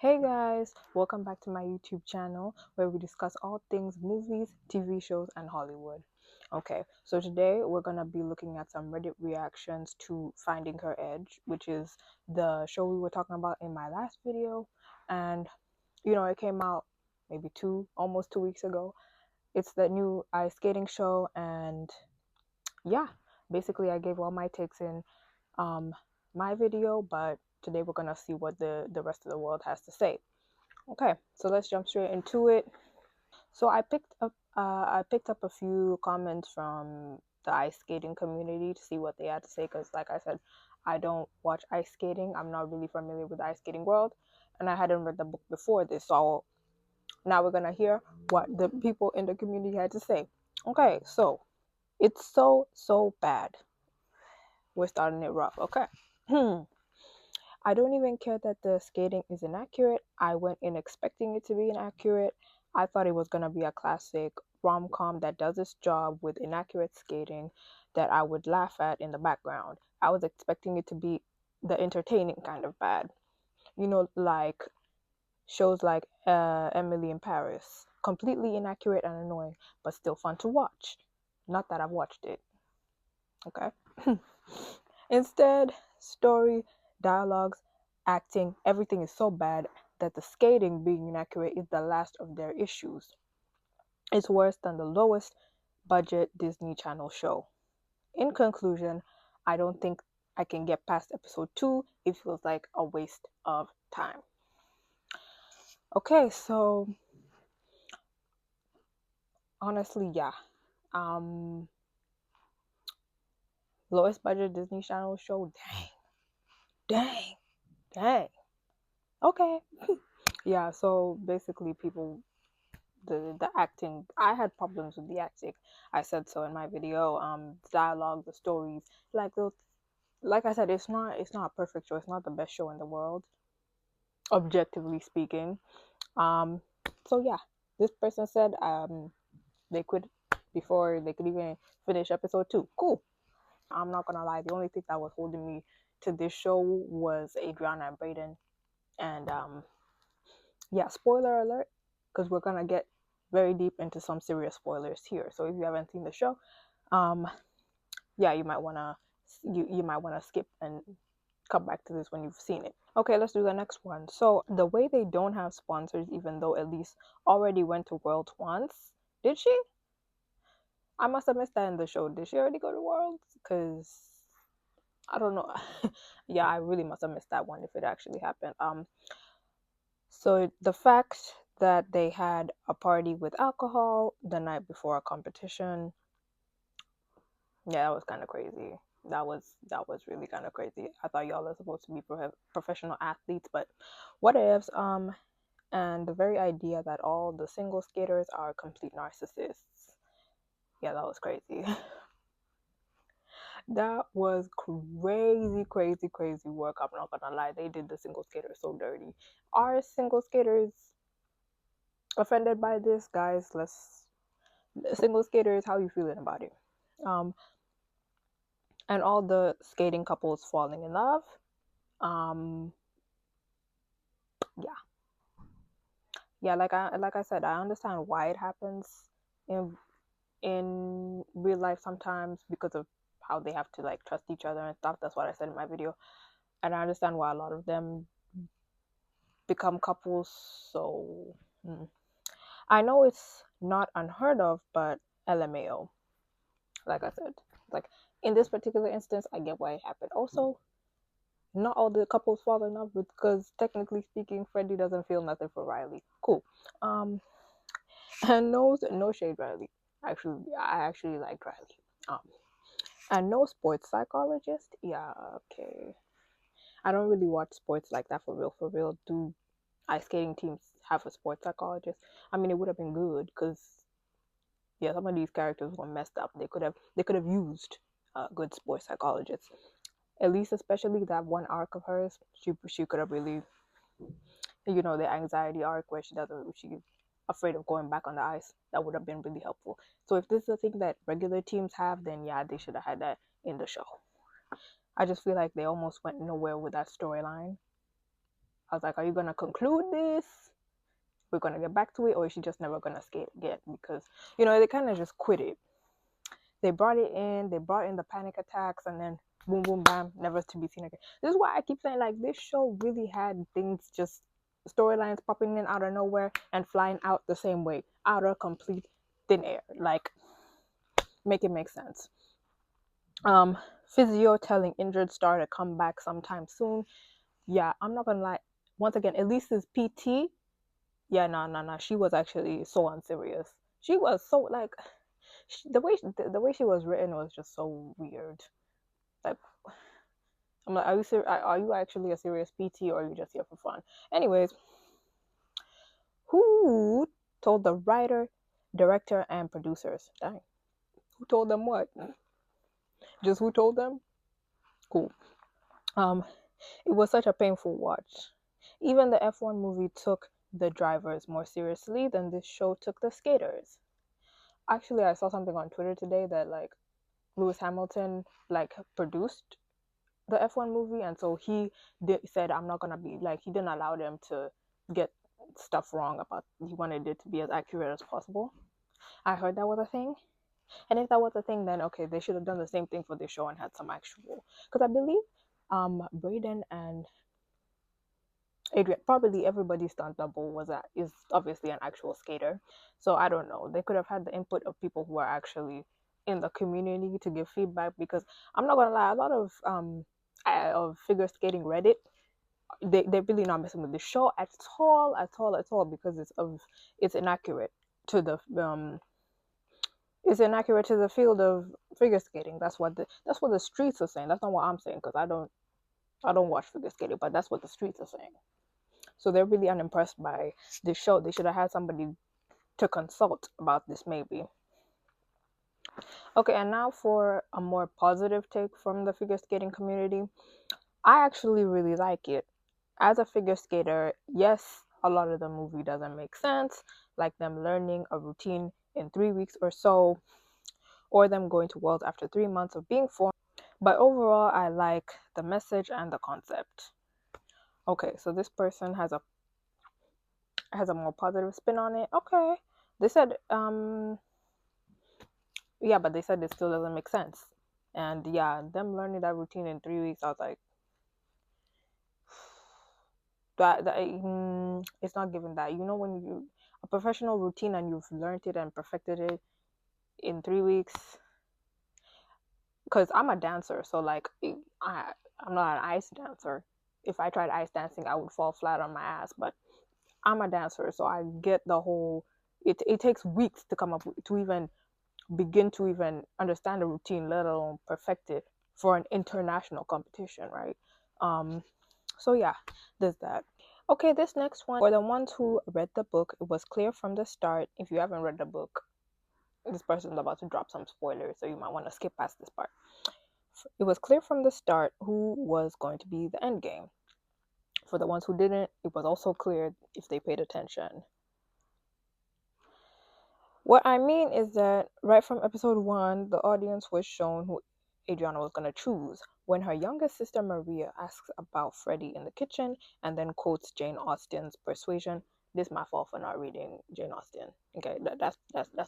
Hey guys, welcome back to my YouTube channel where we discuss all things movies, TV shows, and Hollywood. Okay, so today we're gonna be looking at some Reddit reactions to Finding Her Edge, which is the show we were talking about in my last video. And it came out maybe almost 2 weeks ago. It's the new ice skating show, and yeah, basically I gave all my takes in um my video, but today we're gonna see what the rest of the world has to say. Okay, so let's jump straight into it. So I picked up a few comments from the ice skating community to see what they had to say, because like I said, I don't watch ice skating. I'm not really familiar with the ice skating world, and I hadn't read the book before this. So now we're gonna hear what the people in the community had to say. Okay, so it's so bad. We're starting it rough. Okay. I don't even care that the skating is inaccurate. I went in expecting it to be inaccurate. I thought it was going to be a classic rom com that does its job with inaccurate skating that I would laugh at in the background. I was expecting it to be the entertaining kind of bad. Like shows like Emily in Paris. Completely inaccurate and annoying, but still fun to watch. Not that I've watched it. Okay. Instead, story, dialogues, acting, everything is so bad that the skating being inaccurate is the last of their issues. It's worse than the lowest budget Disney Channel show. In conclusion, I don't think I can get past episode 2. It feels like a waste of time. Okay, so honestly, yeah. Um Lowest budget Disney Channel show. Dang. Dang. Okay. Yeah, so basically people the acting, I had problems with the acting. I said so in my video. Dialogue, the stories, like I said, it's not a perfect show. It's not the best show in the world, objectively speaking. um so yeah, this person said they quit before they could even finish episode 2. Cool. I'm not gonna lie, the only thing that was holding me to this show was Adriana and Brayden. And yeah, spoiler alert, because we're gonna get very deep into some serious spoilers here. So if you haven't seen the show, um, yeah, you might wanna skip and come back to this when you've seen it. Okay, let's do the next one. So the way they don't have sponsors, even though Elise already went to Worlds once. Did she? I must have missed that in the show. Did she already go to Worlds? Because I don't know. Yeah, I really must have missed that one if it actually happened. So the fact that they had a party with alcohol the night before a competition, yeah, that was kind of crazy. That was really kind of crazy. I thought y'all are supposed to be professional athletes, but what ifs. And the very idea that all the single skaters are complete narcissists. Yeah, that was crazy. That was crazy, crazy, crazy work. I'm not gonna lie, they did the single skaters so dirty. Are single skaters offended by this, guys? Let's Single skaters, how you feeling about it? um and all the skating couples falling in love. um yeah, yeah, like I said, I understand why it happens in real life sometimes, because of how they have to like trust each other and stuff. That's what I said in my video, and I understand why a lot of them become couples. So I know it's not unheard of, but LMAO, like I said, like in this particular instance, I get why it happened. Also, not all the couples fall in love, because technically speaking, Freddie doesn't feel nothing for Riley. Cool. Um, and no shade, Riley. Actually, I actually like Riley. Um, and no sports psychologist. Yeah, okay. I don't really watch sports like that for real. For real, do ice skating teams have a sports psychologist? I mean, it would have been good, because yeah, some of these characters were messed up. They could have used a good sports psychologist. At least, especially that one arc of hers, she could have really, the anxiety arc where she's afraid of going back on the ice. That would have been really helpful. So if this is a thing that regular teams have, then yeah, they should have had that in the show. I just feel like they almost went nowhere with that storyline. I was like, are you gonna conclude this? We're gonna get back to it, or is she just never gonna skate again? Because they kind of just quit it. They brought it in, they brought in the panic attacks, and then boom, boom, bam, never to be seen again. This is why I keep saying, like, this show really had things, just storylines popping in out of nowhere and flying out the same way, out of complete thin air. Like, make it make sense. Physio telling injured star to come back sometime soon. Yeah, I'm not gonna lie. Once again, Elise's PT. Yeah, no. She was actually so unserious. She was so like, the way she was written was just so weird. Like, I'm like, are you actually a serious PT, or are you just here for fun? Anyways, who told the writer, director, and producers? Dang, who told them what? Just who told them? Cool. It was such a painful watch. Even the F1 movie took the drivers more seriously than this show took the skaters. Actually, I saw something on Twitter today that, like, Lewis Hamilton, like, produced the F1 movie, and so said, I'm not gonna be like, he didn't allow them to get stuff wrong about, he wanted it to be as accurate as possible. I heard that was a thing. And if that was a thing, then okay, they should have done the same thing for this show and had some actual, because I believe Braden and Adrian, probably everybody's stunt double is obviously an actual skater. So I don't know. They could have had the input of people who are actually in the community to give feedback, because I'm not gonna lie, a lot of figure skating Reddit, they're really not messing with the show at all, because it's inaccurate to the field of figure skating. That's what the streets are saying. That's not what I'm saying, because I don't watch figure skating, but that's what the streets are saying. So they're really unimpressed by this show. They should have had somebody to consult about this, maybe. Okay, and now for a more positive take from the figure skating community. I actually really like it. As a figure skater, yes, a lot of the movie doesn't make sense, like them learning a routine in 3 weeks or so, or them going to Worlds after 3 months of being formed. But overall, I like the message and the concept. Okay, so this person has a more positive spin on it. Okay, they said yeah, but they said it still doesn't make sense. And yeah, them learning that routine in 3 weeks, I was like, it's not given that. When you a professional routine and you've learned it and perfected it in 3 weeks. Because I'm a dancer, so like I'm not an ice dancer. If I tried ice dancing, I would fall flat on my ass. But I'm a dancer, so I get the whole. It takes weeks to come up with, to even begin to even understand the routine, let alone perfect it for an international competition, right? So yeah, there's that. Okay, this next one, for the ones who read the book, it was clear from the start. If you haven't read the book, this person's about to drop some spoilers, so you might want to skip past this part. It was clear from the start who was going to be the end game. For the ones who didn't, it was also clear if they paid attention. What I mean is that right from episode 1, the audience was shown who Adriana was going to choose. When her youngest sister Maria asks about Freddie in the kitchen and then quotes Jane Austen's Persuasion. This is my fault for not reading Jane Austen. Okay, that's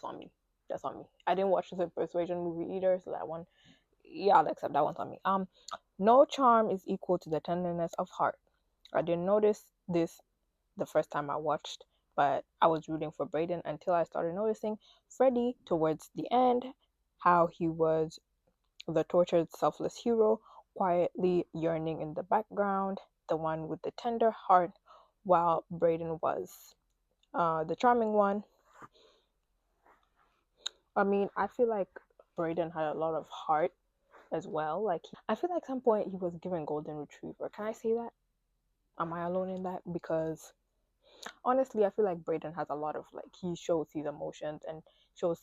on me. That's on me. I didn't watch the Persuasion movie either, so that one, yeah, I'll accept that one's on me. No charm is equal to the tenderness of heart. I didn't notice this the first time I watched, but I was rooting for Braden until I started noticing Freddie towards the end, how he was the tortured, selfless hero, quietly yearning in the background, the one with the tender heart, while Braden was the charming one. I mean, I feel like Braden had a lot of heart as well. Like, I feel like at some point he was given golden retriever. Can I say that? Am I alone in that? Because honestly, I feel like Braden has a lot of, like, he shows his emotions and shows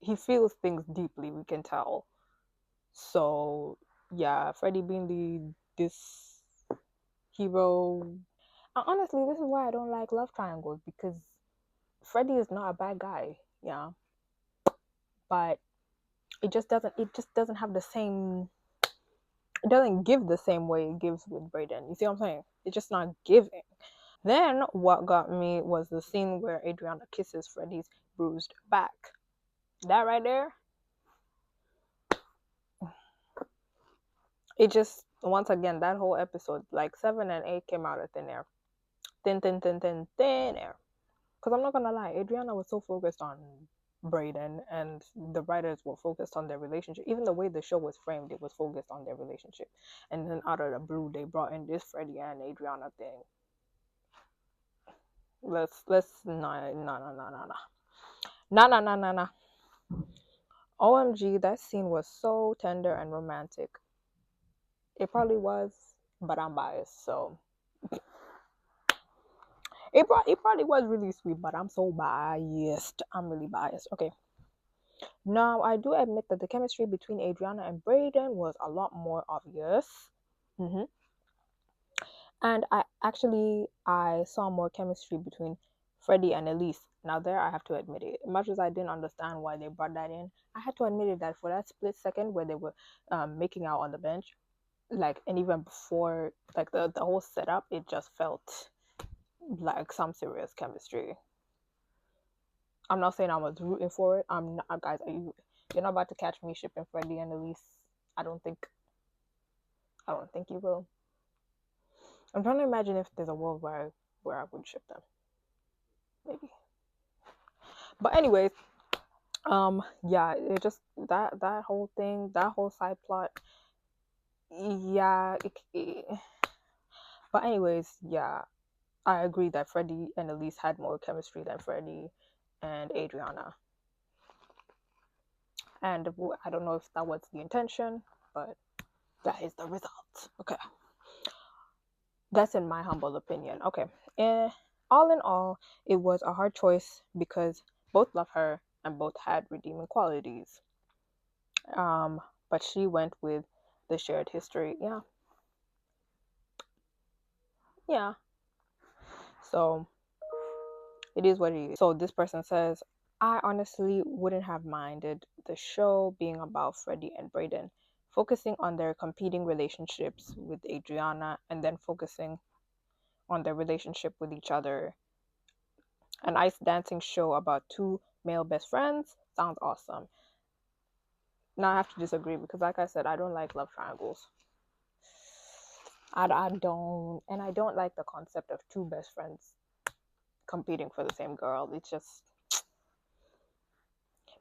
he feels things deeply, we can tell. So yeah, Freddie being this hero. And honestly, this is why I don't like love triangles, because Freddie is not a bad guy, yeah, but it just doesn't have the same It doesn't give the same way it gives with Brayden. You see what I'm saying? It's just not giving. Then what got me was the scene where Adriana kisses Freddie's bruised back. That right there, it just, once again, that whole episode, like 7 and 8 came out of thin air. Thin air. Because I'm not gonna lie, Adriana was so focused on Brayden, and the writers were focused on their relationship. Even the way the show was framed, it was focused on their relationship. And then out of the blue, they brought in this Freddie and Adriana thing. Let's no. OMG, that scene was so tender and romantic. It probably was, but I'm biased, so it probably was really sweet, but I'm so biased. I'm really biased. Okay. Now, I do admit that the chemistry between Adriana and Brayden was a lot more obvious. hmm And I saw more chemistry between Freddie and Elise. Now there, I have to admit it. Much as I didn't understand why they brought that in, I had to admit it that for that split second where they were making out on the bench, like, and even before, like, the whole setup, it just felt like some serious chemistry. I'm not saying I was rooting for it. I'm not, guys. You're not about to catch me shipping Freddie and Elise. I don't think. I don't think you will. I'm trying to imagine if there's a world where I would ship them. Maybe. But anyways, yeah, it just that whole thing, that whole side plot. Yeah. But anyways, yeah, I agree that Freddie and Elise had more chemistry than Freddie and Adriana. And I don't know if that was the intention, but that is the result. Okay. That's in my humble opinion. Okay. All in all, it was a hard choice because both love her and both had redeeming qualities. But she went with the shared history. Yeah. Yeah. So it is what it is. So this person says, I honestly wouldn't have minded the show being about Freddie and Brayden, focusing on their competing relationships with Adriana and then focusing on their relationship with each other. An ice dancing show about two male best friends sounds awesome. Now I have to disagree because, like I said, I don't like love triangles. I don't, and I don't like the concept of two best friends competing for the same girl. It's just,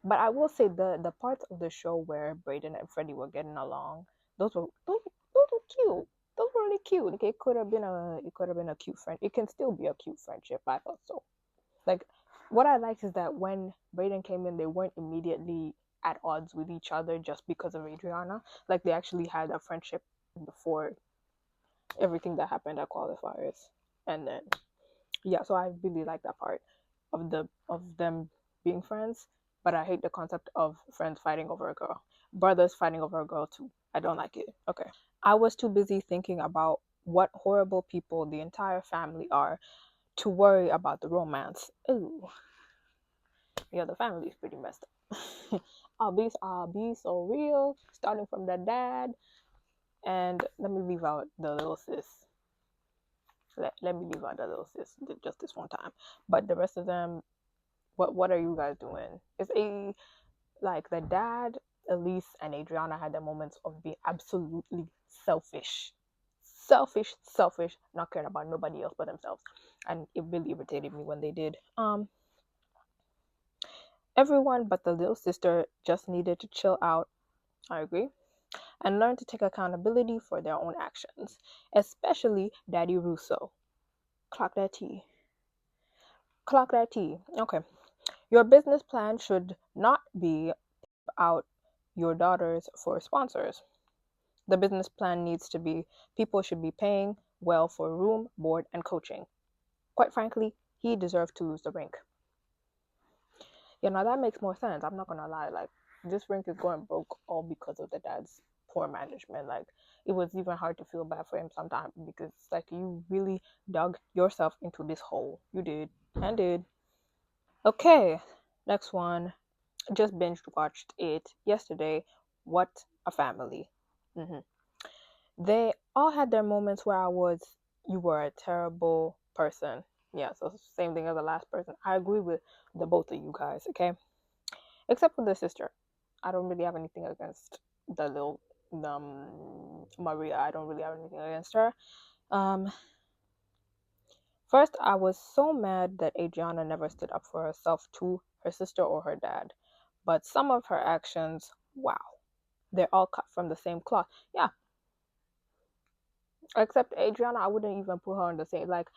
but I will say the parts of the show where Brayden and Freddie were getting along, those were cute. Those were really cute. Like, it could have been a cute friend. It can still be a cute friendship. I thought so. Like, what I liked is that when Brayden came in, they weren't immediately at odds with each other just because of Adriana. Like, they actually had a friendship before everything that happened at qualifiers. And then, yeah, so I really like that part of them being friends. But I hate the concept of friends fighting over a girl, brothers fighting over a girl too. I don't like it. Okay, I was too busy thinking about what horrible people the entire family are to worry about the romance. Ooh, yeah, the family is pretty messed up. I'll be so real, starting from the dad, and let me leave out the little sis. Let me leave out the little sis just this one time. But the rest of them, what are you guys doing? It's a, like, the dad, Elise, and Adriana had their moments of being absolutely selfish. Selfish, not caring about nobody else but themselves. And it really irritated me when they did. Everyone but the little sister just needed to chill out. I agree. And learn to take accountability for their own actions, especially Daddy Russo. Clock that T. Clock that T. Okay. Your business plan should not be out your daughters for sponsors. The business plan needs to be people should be paying well for room, board, and coaching. Quite frankly, he deserved to lose the rink. Yeah, now that makes more sense. I'm not gonna lie. Like, this rink is going broke all because of the dad's poor management. Like, it was even hard to feel bad for him sometimes because, like, you really dug yourself into this hole. You did and did. Okay, next one. Just binge watched it yesterday. What a family. hmm They all had their moments where I was, you were a terrible person. Yeah, so same thing as the last person. I agree with the both of you guys, okay? Except for the sister. I don't really have anything against the little Maria. I don't really have anything against her. Um First, I was so mad that Adriana never stood up for herself to her sister or her dad. But some of her actions, wow, they're all cut from the same cloth. Yeah, except Adriana, I wouldn't even put her in the same. Like,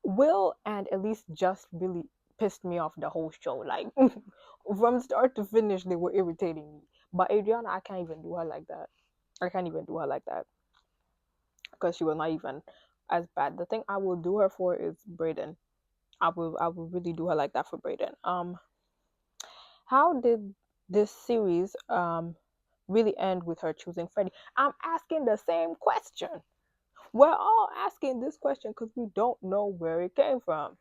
Will and Elise just really pissed me off the whole show. Like, from start to finish, they were irritating me. But Adriana, I can't even do her like that. I can't even do her like that because she was not even as bad. The thing I will do her for is Brayden. I will really do her like that for Brayden. How did this series really end with her choosing Freddie? I'm asking the same question. We're all asking this question because we don't know where it came from.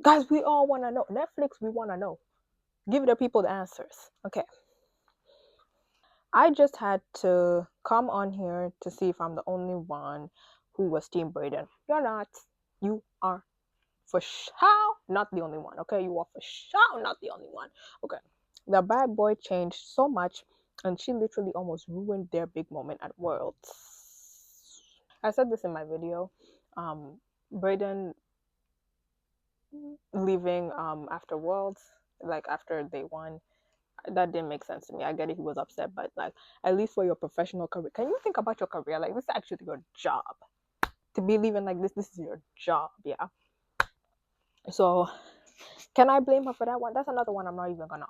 Guys, we all want to know. Netflix, we want to know. Give the people the answers. Okay. I just had to come on here to see if I'm the only one who was Team Brayden. You're not. You are for sure not the only one. Okay. You are for sure not the only one. Okay. The bad boy changed so much, and she literally almost ruined their big moment at Worlds. I said this in my video. Brayden leaving after Worlds, like after they won, that didn't make sense to me. I get it, he was upset, but like at least for your professional career, can you think about your career? Like this is actually your job. To be leaving like this is your job, yeah. So can I blame her for that one? That's another one I'm not even gonna.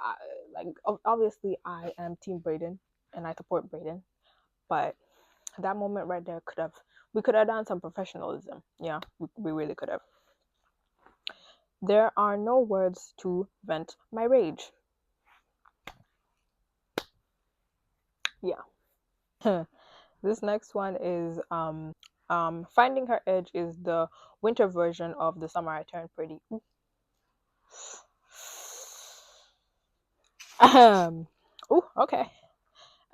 I, like obviously I am Team Brayden and I support Brayden, but that moment right there we could have done some professionalism. Yeah, we really could have. There are no words to vent my rage. Yeah. This next one is finding her edge is the winter version of the summer I turned pretty. Ooh, okay.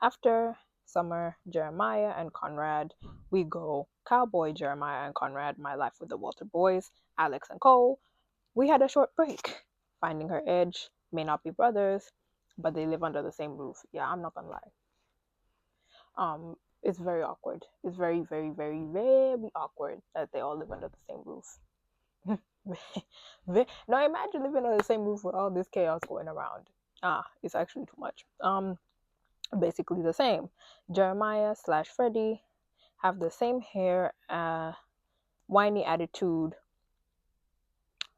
After summer, Jeremiah and Conrad, we go cowboy Jeremiah and Conrad, my life with the Walter boys, Alex and Cole. We had a short break. Finding her edge may not be brothers, but they live under the same roof. Yeah, I'm not gonna lie. It's very awkward. It's very, very, very, very awkward that they all live under the same roof. Now imagine living under the same roof with all this chaos going around. It's actually too much. Basically the same. Jeremiah slash Freddie have the same hair, whiny attitude.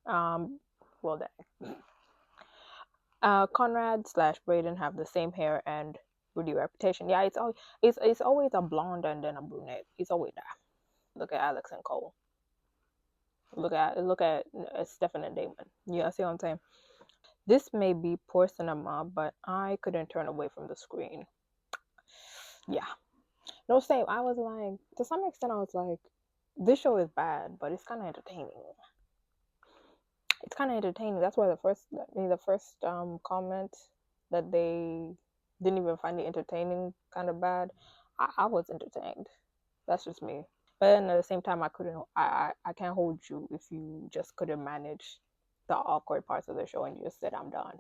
Well, then. Conrad slash Brayden have the same hair and Rudy reputation. Yeah, it's always a blonde and then a brunette. It's always that. Look at Alex and Cole. Look at Stefan and Damon. Yeah, see what I'm saying? This may be poor cinema, but I couldn't turn away from the screen. Yeah. No, same. I was like, to some extent, I was like, this show is bad, but it's kind of entertaining. It's kind of entertaining. That's why the first comment that they didn't even find it entertaining kind of bad. I was entertained. That's just me. But then at the same time, I couldn't. I can't hold you if you just couldn't manage the awkward parts of the show and you just said I'm done.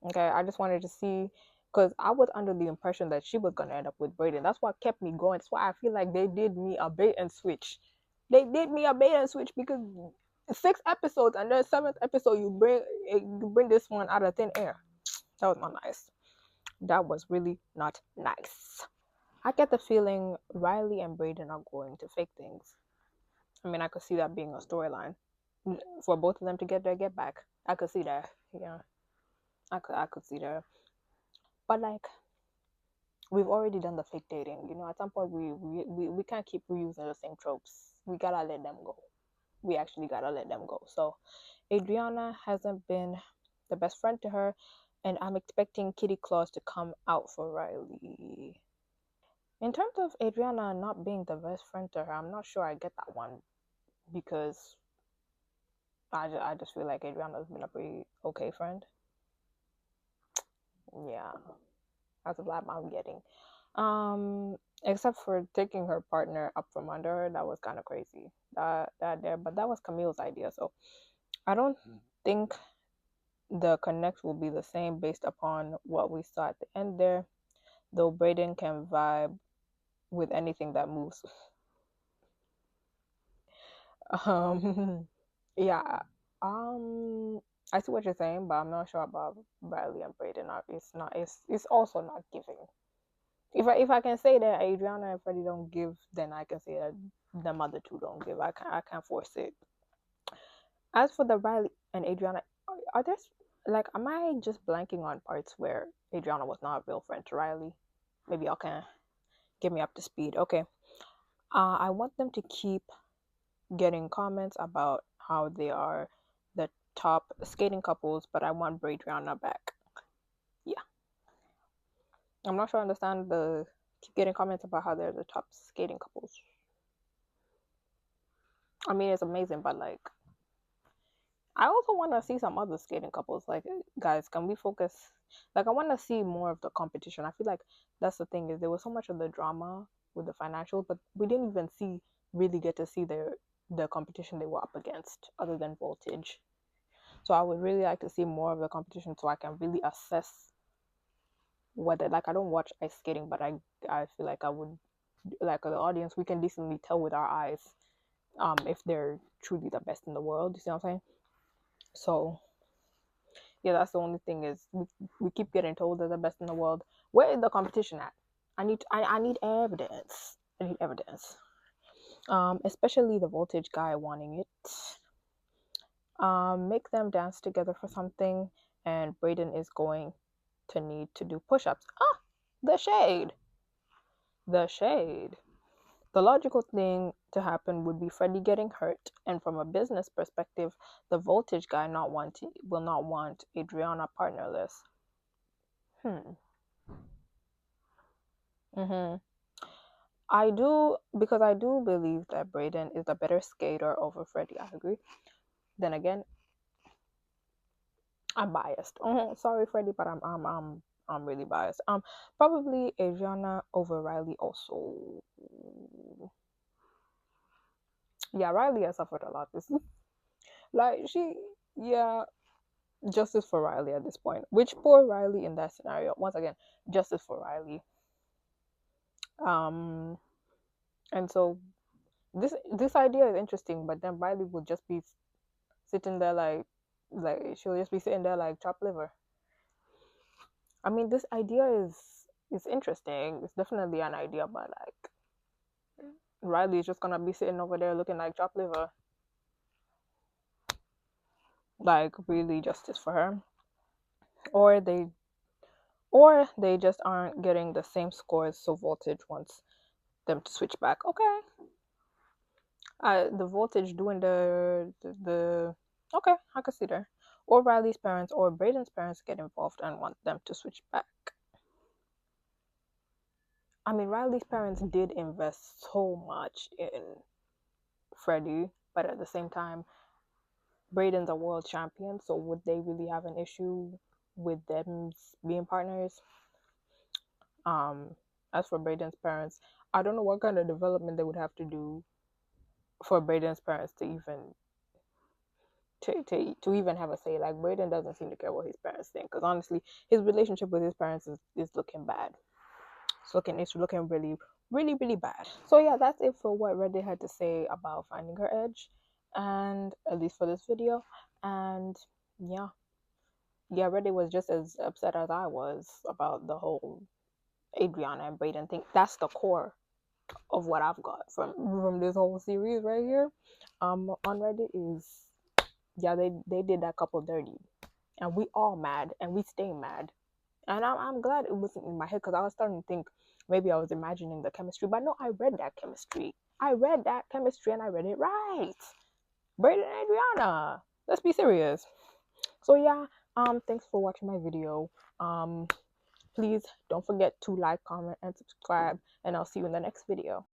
Okay, I just wanted to see because I was under the impression that she was gonna end up with Brayden. That's what kept me going. That's why I feel like they did me a bait and switch. They did me a bait and switch because 6 episodes and then 7th episode you bring this one out of thin air. That was not nice. That was really not nice. I get the feeling Riley and Brayden are going to fake things. I mean, I could see that being a storyline for both of them to get their get back. I could see that. Yeah, I could see that. But like, we've already done the fake dating. At some point we can't keep reusing the same tropes. We gotta let them go. We actually gotta let them go. So Adriana hasn't been the best friend to her, and I'm expecting Kitty Claus to come out for Riley. In terms of Adriana not being the best friend to her, I'm not sure I get that one because I just feel like Adriana's been a pretty okay friend. Yeah, that's the vibe I'm getting. except for taking her partner up from under her. That was kind of crazy. That there, but that was Camille's idea. So I don't think the connect will be the same based upon what we saw at the end there. Though Brayden can vibe with anything that moves. Um, yeah. I see what you're saying, but I'm not sure about Riley and Brayden. It's not. It's also not giving. If I can say that Adriana and Freddie don't give, then I can say that the other two don't give. I can't force it. As for the Riley and Adriana, are there like am I just blanking on parts where Adriana was not a real friend to Riley? Maybe y'all can get me up to speed. Okay. I want them to keep getting comments about how they are the top skating couples, but I want Adriana back. Yeah. I'm not sure I understand the keep getting comments about how they're the top skating couples. I mean, it's amazing, but like, I also want to see some other skating couples. Like, guys, can we focus? Like, I want to see more of the competition. I feel like that's the thing is there was so much of the drama with the financials, but we didn't even really get to see the competition they were up against, other than Voltage. So I would really like to see more of the competition so I can really assess whether like I don't watch ice skating, but I feel like I would like the audience we can decently tell with our eyes if they're truly the best in the world. You see what I'm saying? So yeah, that's the only thing is we keep getting told they're the best in the world. Where is the competition at? I need evidence. I need evidence. Especially the Voltage guy wanting it. Make them dance together for something, and Brayden is going to need to do push-ups. Ah, the shade. The shade. The logical thing to happen would be Freddie getting hurt, and from a business perspective, the Voltage guy will not want Adriana partnerless. Mm-hmm. I do believe that Brayden is a better skater over Freddie. I agree. Then again, I'm biased. Sorry, Freddie, but I'm really biased. Probably Adriana over Riley also. Yeah, Riley has suffered a lot. This like yeah, justice for Riley at this point. Which poor Riley in that scenario. Once again, justice for Riley. Um, and so this idea is interesting, but then Riley would just be sitting there like she'll just be sitting there like chopped liver. I mean, this idea is interesting. It's definitely an idea, but like Riley is just gonna be sitting over there looking like chopped liver. Like really justice for her, or they just aren't getting the same scores, so Voltage wants them to switch back. Okay, the Voltage doing the okay, I can see there. Or Riley's parents or Brayden's parents get involved and want them to switch back. I mean, Riley's parents did invest so much in Freddie, but at the same time, Brayden's a world champion, so would they really have an issue with them being partners? As for Brayden's parents, I don't know what kind of development they would have to do for Brayden's parents to even to even have a say. Like Brayden doesn't seem to care what his parents think, because honestly, his relationship with his parents is looking bad. It's looking really bad. So yeah, that's it for what Reddit had to say about finding her edge, and at least for this video. And yeah, Reddit was just as upset as I was about the whole Adriana and Brayden thing. That's the core of what I've got from this whole series right here. On Reddit is yeah, they did that couple dirty, and we all mad, and we stay mad. And I'm glad it wasn't in my head, because I was starting to think maybe I was imagining the chemistry. But no, I read that chemistry. I read that chemistry and I read it right. Brayden and Adriana. Let's be serious. So yeah, thanks for watching my video. Please don't forget to like, comment, and subscribe, and I'll see you in the next video.